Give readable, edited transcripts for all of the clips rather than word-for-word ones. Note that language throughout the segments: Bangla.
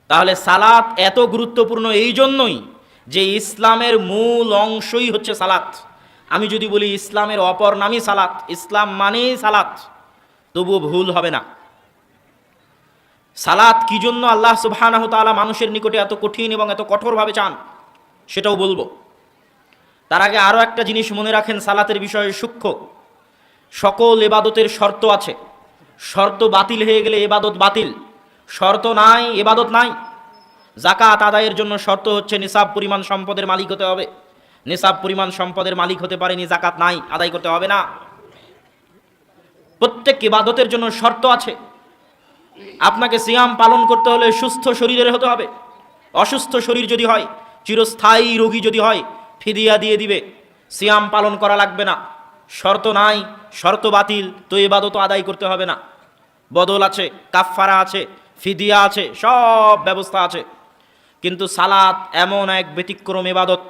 তাহলে সালাত এত গুরুত্বপূর্ণ এই জন্যই যে ইসলামের মূল অংশই হচ্ছে সালাত। আমি যদি বলি ইসলামের অপর নামই সালাত, ইসলাম মানেই সালাত, তবুও ভুল হবে না। সালাত কি জন্য আল্লাহ সুবহানাহু ওয়া তাআলা মানুষের নিকটে এত কঠিন এবং এত কঠোরভাবে চান সেটাও বলবো। তার আগে আরও একটা জিনিস মনে রাখেন, সালাতের বিষয়ে সূক্ষ্ম। সকল ইবাদতের শর্ত আছে, শর্ত বাতিল হয়ে গেলে ইবাদত বাতিল, শর্ত নাই ইবাদত নাই। যাকাত আদায়ের জন্য শর্ত হচ্ছে নিসাব পরিমাণ সম্পদের মালিক হতে হবে, নিসাব পরিমাণ সম্পদের মালিক হতে পারেনি, যাকাত নাই, আদায় করতে হবে না। প্রত্যেক ইবাদতের জন্য শর্ত আছে। আপনাকে সিয়াম পালন করতে হলে সুস্থ শরীরের হতে হবে। অসুস্থ শরীর যদি হয়, চিরস্থায়ী রোগী যদি হয়, ফিদিয়া দিয়ে দিবে, সিয়াম পালন করা লাগবে না। শর্ত নাই, শর্ত বাতিল, তো ইবাদত আদায় করতে হবে না। বদল আছে, কাফফারা আছে, ফিদিয়া আছে, সব ব্যবস্থা আছে। কিন্তু সালাত এমন এক ব্যতিক্রম ইবাদত,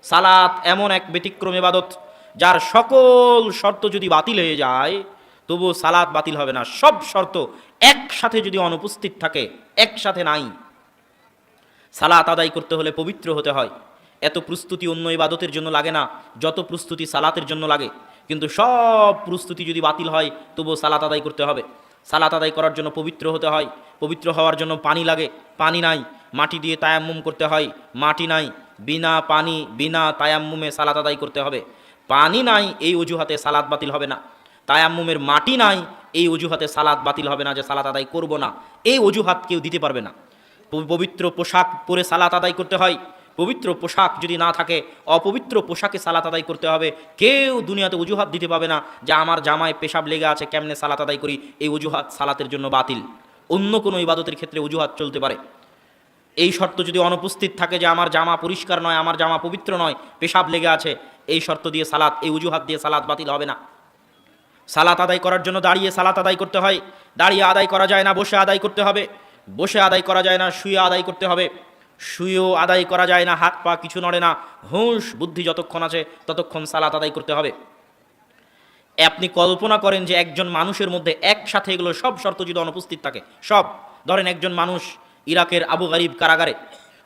সালাত এমন এক ব্যতিক্রম ইবাদত যার সকল শর্ত যদি বাতিল হয়ে যায় তবুও সালাত বাতিল হবে না। সব শর্ত একসাথে যদি অনুপস্থিত থাকে, একসাথে নাই। সালাত আদায় করতে হলে পবিত্র হতে হয়। এত প্রস্তুতি অন্য ইবাদতের জন্য লাগে না যত প্রস্তুতি সালাতের জন্য লাগে। কিন্তু সব প্রস্তুতি যদি বাতিল হয় তবুও সালাত আদায় করতে হবে। সালাত আদায় করার জন্য পবিত্র হতে হয়, পবিত্র হওয়ার জন্য পানি লাগে, পানি নাই, মাটি দিয়ে তায়াম্মুম করতে হয়, মাটি নাই, বিনা পানি বিনা তায়াম্মুমে সালাত আদায় করতে হবে। পানি নাই এই অজুহাতে সালাত বাতিল হবে না, তায়াম্মুমের মাটি নাই এই অজুহাতে সালাত বাতিল হবে না যে সালাত আদায় করব না, এই অজুহাত কেউ দিতে পারবে না। পবিত্র পোশাক পরে সালাত আদায় করতে হয়, পবিত্র পোশাক যদি না থাকে অপবিত্র পোশাকে সালাত আদায় করতে হবে। কেউ দুনিয়াতে অজুহাত দিতে পারবে না যে আমার জামায় পেশাব লেগে আছে কেমনে সালাত আদায় করি, এই অজুহাত সালাতের জন্য বাতিল। অন্য কোনো ইবাদতের ক্ষেত্রে অজুহাত চলতে পারে। এই শর্ত যদি অনুপস্থিত থাকে যে আমার জামা পরিষ্কার নয়, আমার জামা পবিত্র নয়, পেশাব লেগে আছে, এই শর্ত দিয়ে সালাত, এই অজুহাত দিয়ে সালাত বাতিল হবে না। সালাত আদায় করার জন্য দাঁড়িয়ে সালাত আদায় করতে হয়, দাঁড়িয়ে আদায় করা যায় না, বসে আদায় করতে হবে, বসে আদায় করা যায় না, শুয়ে আদায় করতে হবে, শুয়েও আদায় করা যায় না, হাত পা কিছু নড়ে না, হুঁশ বুদ্ধি যতক্ষণ আছে ততক্ষণ সালাত আদায় করতে হবে। আপনি কল্পনা করেন যে একজন মানুষের মধ্যে একসাথে এগুলো সব শর্ত যদি অনুপস্থিত থাকে, সব, ধরেন একজন মানুষ ইরাকের আবু গারিব কারাগারে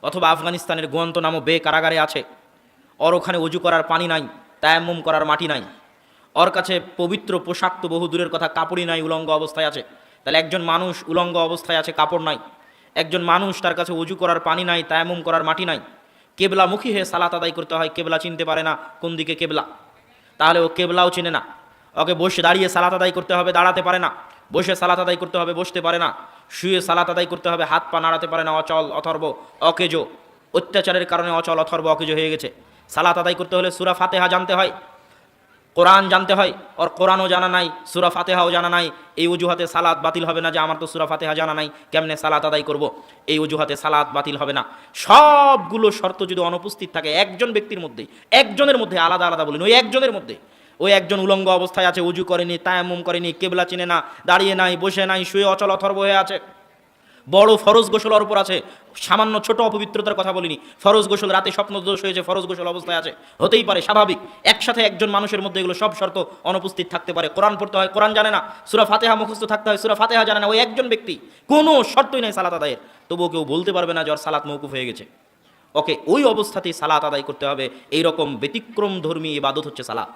অথবা আফগানিস্তানের গুয়ান্তানামো বে কারাগারে আছে, ওর ওখানে অজু করার পানি নাই, তায়াম্মুম করার মাটি নাই, ওর কাছে পবিত্র পোশাক তো বহু দূরের কথা, কাপড়ই নাই, উলঙ্গ অবস্থায় আছে। তাহলে একজন মানুষ উলঙ্গ অবস্থায় আছে, কাপড় নাই, একজন মানুষ তার কাছে অজু করার পানি নাই, তায়াম্মুম করার মাটি নাই, কেবলামুখী হয়ে সালাত আদায় করতে হয়, কেবলা চিনতে পারে না কোন দিকে কেবলা, তাহলে ও কেবলাও চিনে না। ওকে বসে দাঁড়িয়ে সালাত আদায় করতে হবে, দাঁড়াতে পারে না, বসে সালাত আদায় করতে হবে, বসতে পারে না, শুয়ে সালাত আদায় করতে হবে, হাত পা নাড়াতে পারে না, অচল অথর্ব অকেজো, অত্যাচারের কারণে অচল অথর্ব অকেজো হয়ে গেছে। সালাত আদায় করতে হলে সূরা ফাতিহা জানতে হয়, কোরআন জানতে হয়, ওর কোরআনও জানা নাই, সূরা ফাতিহাও জানা নাই, এই অজুহাতে সালাত বাতিল হবে না যে আমার তো সূরা ফাতিহা জানা নাই, কেমনে সালাত আদায় করব, এই অজুহাতে সালাত বাতিল হবে না। সবগুলো শর্ত যদি অনুপস্থিত থাকে একজন ব্যক্তির মধ্যেই, একজনের মধ্যে, আলাদা আলাদা বলিনি, ওই একজনের মধ্যে, ওই একজন উলঙ্গ অবস্থায় আছে, অজু করেনি, তায়াম্মুম করেনি, কেবলা চিনে না, দাঁড়িয়ে নাই, বসে নাই, শুয়ে অচল অথর্ব হয়ে আছে, বড় ফরজ গোসল ওর উপর আছে, সামান্য ছোট অপবিত্রতার কথা বলিনি, ফরজ গোসল, রাতে স্বপ্ন দোষ হয়েছে, ফরজ গোসল অবস্থায় আছে, হতেই পারে, স্বাভাবিক। একসাথে একজন মানুষের মধ্যে এগুলো সব শর্ত অনুপস্থিত থাকতে পারে। কোরআন পড়তে হয়, কোরআন জানে না, সূরা ফাতিহা মুখস্থ থাকতে হয়, সূরা ফাতিহা জানে না, ওই একজন ব্যক্তি, কোনো শর্তই নেই সালাত আদায়ের, তবুও কেউ বলতে পারবে না যে ওর সালাত মওকুফ হয়ে গেছে। ওকে ওই অবস্থাতেই সালাত আদায় করতে হবে। এইরকম ব্যতিক্রম ধর্মী ইবাদত হচ্ছে সালাত।